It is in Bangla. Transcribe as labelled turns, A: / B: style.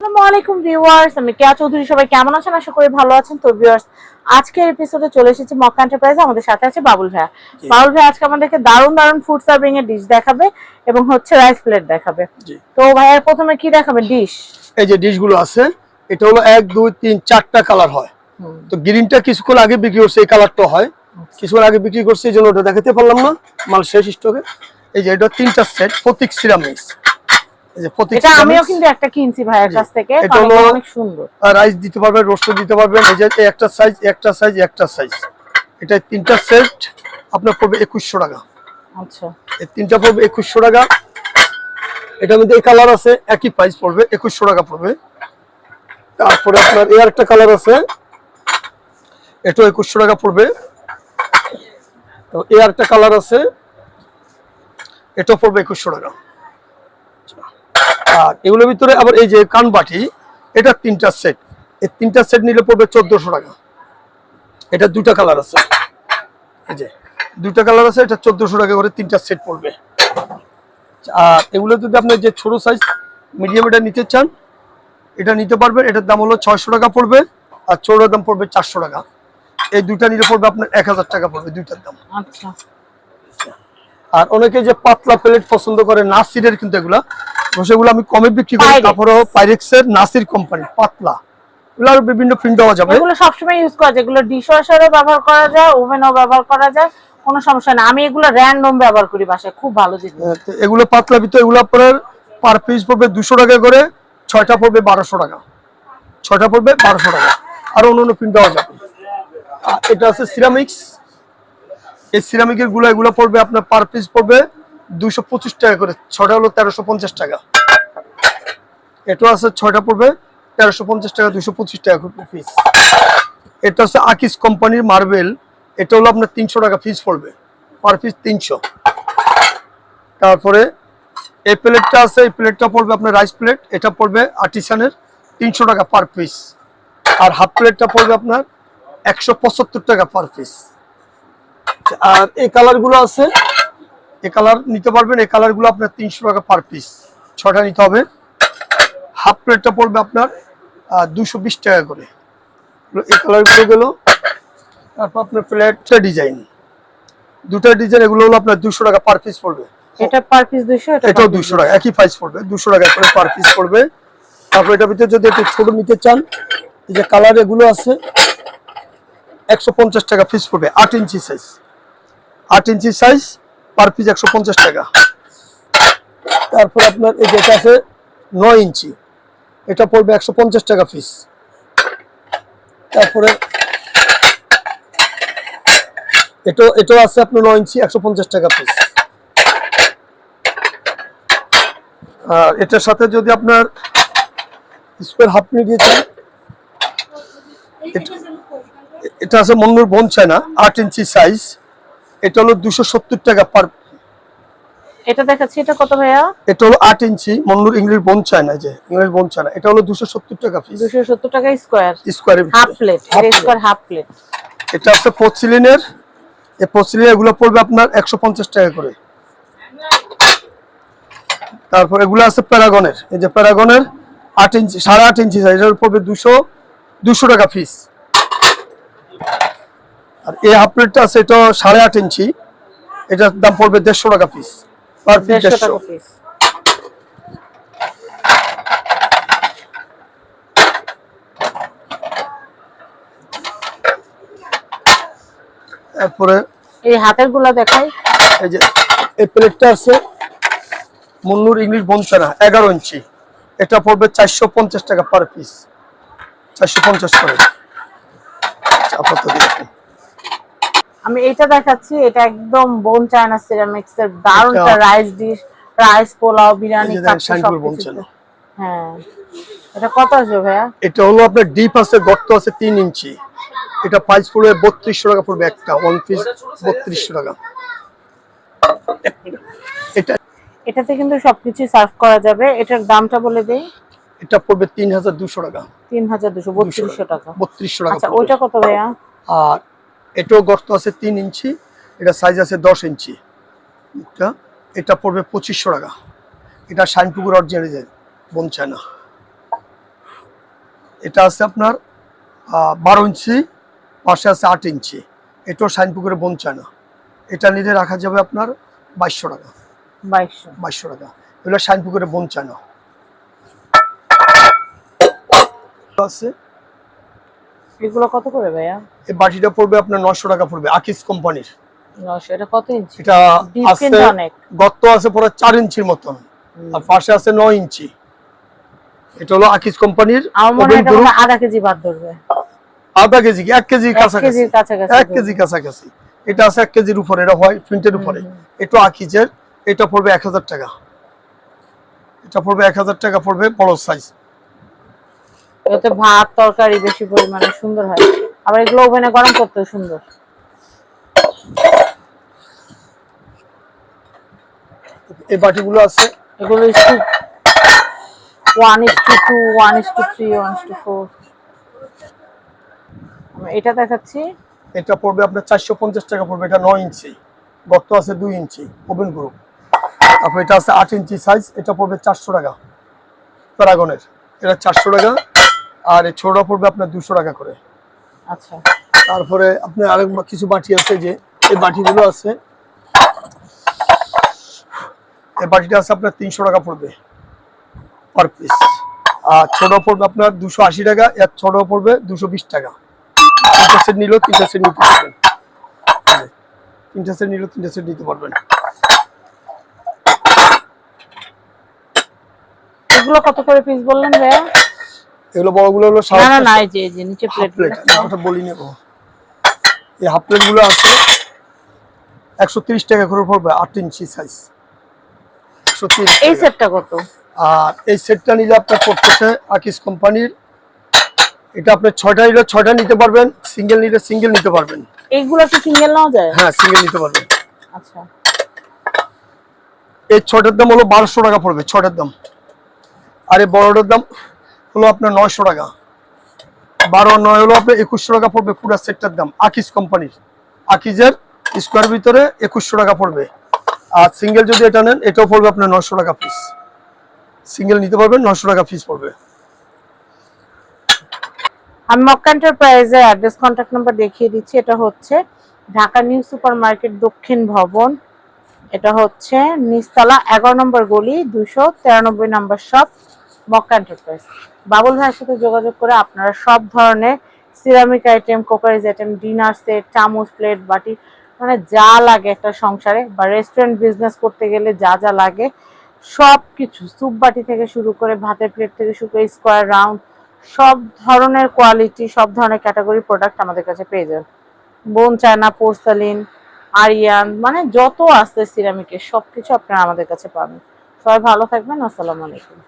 A: আসসালামু আলাইকুম ভিউয়ার্স, আমি কেয়া চৌধুরী। সবাই কেমন আছেন? আশা করি ভালো আছেন। তো ভিউয়ার্স, আজকের এপিসোডে চলে এসেছি মক্কা এন্টারপ্রাইজে। আমাদের সাথে আছে বাবুল ভাইয়া। বাবুল ভাইয়া আজকে আমাদেরকে দারুণ দারুণ ফুড সার্ভিং এর ডিশ দেখাবে এবং হচ্ছে রাইস প্লেট দেখাবে। তো ভাইয়া প্রথমে কি দেখাবে? ডিশ।
B: এই যে ডিশগুলো আছে, এটা হলো 1 2 3 4টা কালার হয়। তো গ্রিনটা কিছুক্ষণ আগে বিক্রি করছে, এই কালারটা হয় কিছুক্ষণ আগে বিক্রি করছে, এই জন্য ওটা দেখাতে পারলাম না, মাল শেষ স্টকে। এই যে এটা 3টা সেট, প্রতীক সিরামিক্স। এই যে প্রতীক
A: এটা আমিও কিন্তু একটা কিনছি ভাইয়ের কাছ থেকে,
B: এটা হলো
A: অনেক সুন্দর।
B: রাইস দিতে পারবেন, রোস্ট দিতে পারবেন। এই যে একটা সাইজ একটা সাইজ একটা সাইজ, এটা 3টা সেট আপনার পড়বে 2100 টাকা।
A: আচ্ছা,
B: এই 3টা পড়বে 2100 টাকা। এটার মধ্যে এই কালার আছে, একই প্রাইস পড়বে 2100 টাকা পড়বে। তারপরে আপনার এই আরেকটা কালার আছে, এটা 2100 টাকা পড়বে। তো এই আরেকটা কালার আছে, এটা পড়বে 2100 টাকা। আর এগুলোর ভিতরে আবার এই যে কানবাটি, এটা 3টা সেট, এই 3টা সেট নিলে পড়বে 1400 টাকা। এটা 2টা কালার আছে, এই যে 2টা কালার আছে, এটা 1400 টাকা করে 3টা সেট পড়বে। আর এগুলো যদি আপনি যে ছোট সাইজ মিডিয়াম এটা নিতে চান, এটা নিতে পারবেন। এটার দাম হলো 600 টাকা পড়বে, আর ছোটটার দাম পড়বে 400 টাকা। এই দুইটা নিলে পড়বে আপনার 1000 টাকা পড়বে দুইটার দাম।
A: আচ্ছা।
B: আর অনেকে যে পাতলা প্লেট পছন্দ করে, নাসিরের কিন্তু এগুলা, সেগুলো আমি কমে বিক্রি করি। তারপরেও পাইরেক্সের নাসির কোম্পানি পাতলা, এগুলোর বিভিন্ন প্রিন্ট দেওয়া যাবে।
A: এগুলো সবসময় ইউজ করা যায়, এগুলো ডিশওয়াশারও ব্যবহার করা যায়, ওভেনও ব্যবহার করা যায়, কোনো সমস্যা না। আমি এগুলো র্যান্ডম ব্যবহার করি বাসায়, খুব ভালো জিনিস।
B: এগুলো পাতলা ভিতরে, এগুলো আপনার পার পিস পড়বে 200 টাকা করে, 6টা পড়বে 1200 টাকা, 6টা পড়বে 1200 টাকা। আর অন্য প্রিন্ট দেওয়া যাবে। এটা আছে সিরামিক্স, এই সিরামিকের গুলো, এগুলো পড়বে আপনার পার পিস পড়বে 225 টাকা করে, 6টা হলো 1350 টাকা। এটা আছে 6টা পড়বে 1350 টাকা, 225 টাকা করে পিস। এটা হচ্ছে আকিস কোম্পানির মার্বেল, এটা হলো আপনার 300 টাকা পিস পড়বে, পার পিস 300। তারপরে এই প্লেটটা আছে, এই প্লেটটা পড়বে আপনার রাইস প্লেট, এটা পড়বে আর্টিসানের 300 টাকা পার পিস। আর হাফ প্লেটটা পড়বে আপনার 175 টাকা পার পিস। আর এই কালারগুলো আছে, এই কালার নিতে পারবেন। এই কালারগুলো আপনার 300 টাকা পার পিস, 6টা নিতে হবে। হাফ প্লেটটা পড়বে আপনার 220 টাকা করে। এই কালারগুলো গেল। তারপর আপনার প্লেটটা ডিজাইন, দুটো ডিজাইন, এগুলো হলো আপনার 200 টাকা পার পিস পড়বে।
A: এটা পার পিস 200,
B: এটাও 200 টাকা, একই প্রাইস পড়বে, 200 টাকা করে পার পিস পড়বে। তারপর এটার ভিতরে যদি একটু ছোট নিতে চান, এই যে কালার এগুলো আছে, 150 টাকা পিস পড়বে, 8 ইঞ্চি সাইজ, 8 ইঞ্চি সাইজ পার পিস 150 টাকা। তারপর আপনার এই যেটা আছে 9 ইঞ্চি, এটা পড়বে 150 টাকা পিস। তারপরে এটাও আছে আপনার 9 ইঞ্চি, 150 টাকা পিস। আর এটার সাথে যদি আপনার স্কোয়ার হাফ নিয়ে চান, এটা আছে মন্নুর বোন চায়না, 8 ইঞ্চি সাইজ, এটা হলো 270 টাকা পার।
A: এটা দেখাচ্ছি, এটা কত ভাইয়া?
B: এটা হলো 8 ইঞ্চি মন্নুর ইংলিশ বোন চায়না, যে ইংলিশ বোন চায়না, এটা হলো 270 টাকা পিস।
A: 270 টাকা স্কয়ার,
B: স্কয়ারে
A: half plate, square half plate.
B: এটা আছে পর্সিলিনের, এই পর্সিলিন এগুলো পড়বে আপনার 150 টাকা করে। তারপর এগুলো আছে প্যারাগনের, এই যে প্যারাগনের 8 ইঞ্চি 8.5 ইঞ্চি সাইজ, এর পড়বে 200 টাকা পিস। আর এই হাফ প্লেটটা আছে, এটা 8.5 ইঞ্চি, এটার দাম পড়বে 150 টাকা পিস, পার পিস
A: 150 টাকা পিস।
B: তারপরে
A: এই হাতের গুলা দেখাই,
B: এই যে এই প্লেটটা আছে মুন্নুর ইংলিশ বনচানা 11 ইঞ্চি, এটা পড়বে 450 টাকা পার পিস, 450 করে।
A: আমি এটা দেখাচ্ছি, এটা একদম বোন চায়না সিরামিক্স এর দারুণ একটা rice dish, rice pulao biryani হ্যাঁ। এটা কত আসবে ভাইয়া?
B: এটা হলো আপনার ডিপ আছে, গর্ত আছে 3 ইঞ্চি, এটা প্রাইস পড়বে 3200 টাকা পড়বে, একটা ওয়ান পিস 3200 টাকা।
A: এটাতে কিন্তু সবকিছু সার্ভ করা যাবে। এটার দামটা বলে দেই,
B: এটা পড়বে 3200 টাকা,
A: 3200 টাকা।
B: 3200 টাকা।
A: আচ্ছা, ওইটা কত ভাইয়া?
B: আর এটাও গর্ত আছে 3 ইঞ্চি, এটা সাইজ আছে 10 ইঞ্চি, এটা পড়বে 2500 টাকা। এটা শাইনপুকুর অরিজিনাল বোন চায়না। এটা আছে আপনার 12 ইঞ্চি, পাশে আছে 8 ইঞ্চি। এটাও শাইনপুকুরের বোন চায়না। এটা নিলে রাখা যাবে আপনার 2200 টাকা। 2200 টাকা। এগুলো শাইনপুকুরের বোন চায়না আছে।
A: এগুলো কত করে ভাইয়া?
B: এই বাটিটা পড়বে আপনার 900 টাকা পড়বে, আকিস কোম্পানির।
A: 900। এটা কত ইঞ্চি?
B: এটা আছে
A: অনেক
B: গর্ত আছে পুরো 4 ইঞ্চির মতন, আর পাশে আছে 9 ইঞ্চি। এটা হলো আকিস কোম্পানির।
A: আমার মনে হয় এটা মনে হয় আধা কেজি বাদ ধরবে।
B: আধা কেজি কি 1 কেজি কাছাকাছি? 1 কেজি কাছাকাছি। এটা আছে 1 কেজির উপরে, এটা হোয়াইট প্রিন্টের উপরে। এটা আকিজের। এটা পড়বে 1000 টাকা। এটা পড়বে 1000 টাকা পড়বে, বড় সাইজ।
A: এতে ভাত তরকারি বেশি পরিমাণে সুন্দর হয়, আবার এগুলো ওভেনে গরম করতেও সুন্দর।
B: এই বাটিগুলো আছে,
A: এগুলো 1:2, 1:3, 1:4। এটা দেখাচ্ছি,
B: এটা পড়বে আপনার 450 টাকা পড়বে। এটা 9 ইঞ্চি, গর্ত আছে 2 ইঞ্চি, ওভেন গ্রুপ। তারপর এটা আছে 8 ইঞ্চি সাইজ, এটা পড়বে 400 টাকা প্যারাগনের। এটা 400 টাকা। আর এই ছোটটা পড়বে আপনার 200 টাকা করে।
A: আচ্ছা।
B: তারপরে আপনার আরেক কিছু বাটি আছে, যে এই বাটিগুলো আছে। এই বাটিটা আছে আপনার 300 টাকা পড়বে পার পিস। আর ছোট পড়বে আপনার 280 টাকা। এর ছোট পড়বে 220 টাকা। 3টা সেট নিলেও 3টা সেট নিতে পারবেন। 3টা সেট নিলেও 3টা সেট নিতে পারবেন।
A: এগুলো কত করে পিস বললেন ভাইয়া?
B: এগুলো বড়গুলো হলো
A: না, এই যে নিচে প্লেট।
B: ওটা বলি নেব। এই হাফ প্লেট গুলো আছে 130 টাকা করে পড়বে, 8 ইঞ্চি সাইজ। 130।
A: এই সেটটা কত?
B: আর এই সেটটা নিলে আপনার পড়তেছে আকিস কোম্পানির। এটা আপনি 6টা নিলে 6টা নিতে পারবেন, সিঙ্গেল নিলে সিঙ্গেল নিতে পারবেন।
A: এইগুলো কি সিঙ্গেল নাও যায়?
B: হ্যাঁ, সিঙ্গেল নিতে পারবেন।
A: আচ্ছা।
B: এই 6টার দাম হলো 1200 টাকা পড়বে, 6টার দাম। আর এই বড়টার দাম হলো আপনার 900 টাকা। 12 আর 9 হলো আপনার 2100 টাকা পড়বে পুরো সেটটার দাম, আকিস কোম্পানির। আকিজের স্কোয়ার ভিতরে 2100 টাকা পড়বে। আর সিঙ্গেল যদি এটা নেন, এটাও পড়বে আপনার 900 টাকা পিস। সিঙ্গেল নিতে পারবেন, 900 টাকা পিস পড়বে।
A: আমি মক্কা এন্টারপ্রাইজের অ্যাড্রেস, কন্ট্যাক্ট নাম্বার দেখিয়ে দিচ্ছি। এটা হচ্ছে ঢাকা নিউ সুপার মার্কেট দক্ষিণ ভবন। এটা হচ্ছে নিচতলা 11 নম্বর গলি, 293 নম্বর শপ, মক্কা এন্টারপ্রাইজ। বাবুল ভাইয়ের সাথে যোগাযোগ করে আপনারা সব ধরনের ceramic item, crockeries item, dinner set, চামচ, প্লেট, বাটি, মানে যা লাগে একটা সংসারে বা রেস্টুরেন্ট বিজনেস করতে গেলে যা যা লাগে সব কিছু, স্যুপ বাটি থেকে শুরু করে ভাতের প্লেট থেকে শুরু করে স্কোয়ার, রাউন্ড, সব ধরনের কোয়ালিটি, সব ধরনের ক্যাটাগরি প্রোডাক্ট আমাদের কাছে পেয়ে যাবেন। বোন চায়না, পোর্সালিন, আরিয়ান, মানে যত আছে সিরামিকের সবকিছু আপনারা আমাদের কাছে পাবেন। সবাই ভালো থাকবেন। আসসালামু আলাইকুম।